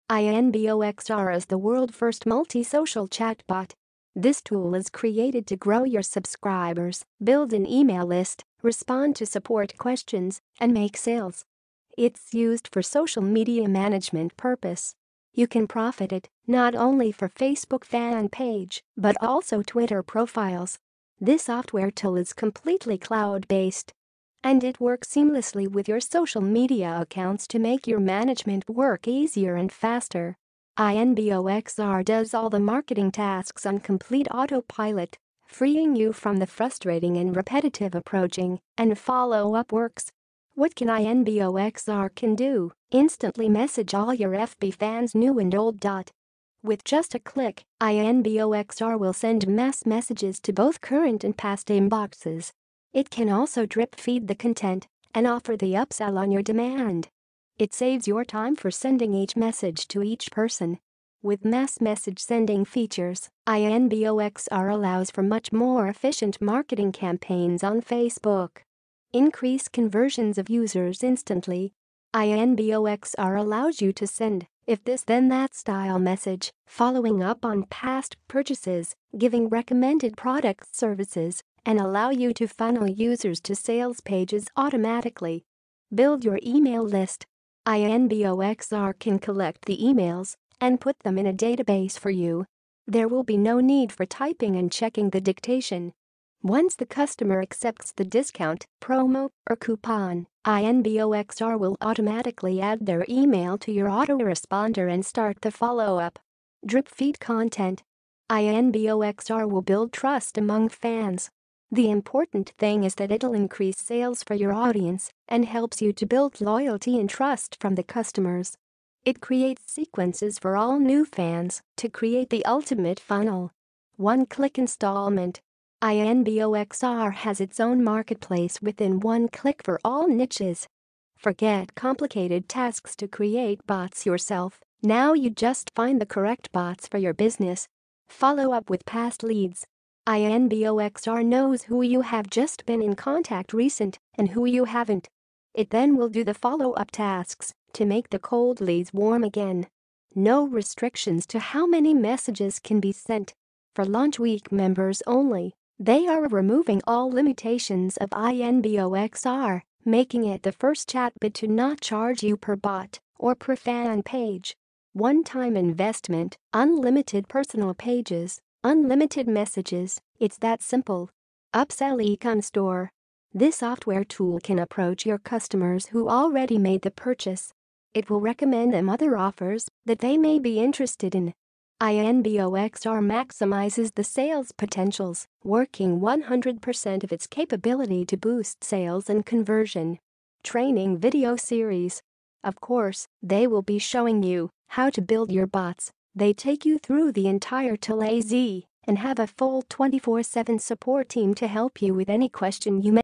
Inboxr is the world's first multi-social chatbot. This tool is created to grow your subscribers, build an email list, respond to support questions, and make sales. It's used for social media management purpose. You can profit it not only for Facebook fan page but also Twitter profiles. This software tool is completely cloud-based, and it works seamlessly with your social media accounts to make your management work easier and faster. Inboxr does all the marketing tasks on complete autopilot, freeing you from the frustrating and repetitive approaching and follow-up works. What can Inboxr can do? Instantly message all your FB fans, new and old. With just a click, Inboxr will send mass messages to both current and past inboxes. It can also drip feed the content and offer the upsell on your demand. It saves your time for sending each message to each person. With mass message sending features, Inboxr allows for much more efficient marketing campaigns on Facebook. Increase conversions of users instantly. Inboxr allows you to send if this then that style message, following up on past purchases, giving recommended products, services, and allow you to funnel users to sales pages automatically. Build your email list. Inboxr can collect the emails and put them in a database for you. There will be no need for typing and checking the dictation. Once the customer accepts the discount, promo, or coupon, Inboxr will automatically add their email to your autoresponder and start the follow-up. Drip feed content. Inboxr will build trust among fans. The important thing is that it'll increase sales for your audience and helps you to build loyalty and trust from the customers. It creates sequences for all new fans to create the ultimate funnel. One-click installment. Inboxr has its own marketplace within one click for all niches. Forget complicated tasks to create bots yourself. Now you just find the correct bots for your business. Follow up with past leads. Inboxr knows who you have just been in contact recent and who you haven't. It then will do the follow-up tasks to make the cold leads warm again. No restrictions to how many messages can be sent. For launch week members only, they are removing all limitations of Inboxr, making it the first chatbot to not charge you per bot or per fan page. One-time investment, unlimited personal pages, unlimited messages, it's that simple. Upsell e-com store. This software tool can approach your customers who already made the purchase. It will recommend them other offers that they may be interested in. Inboxr maximizes the sales potentials, working 100% of its capability to boost sales and conversion. Training video series. Of course, they will be showing you how to build your bots. They take you through the entire tool AZ and have a full 24/7 support team to help you with any question you may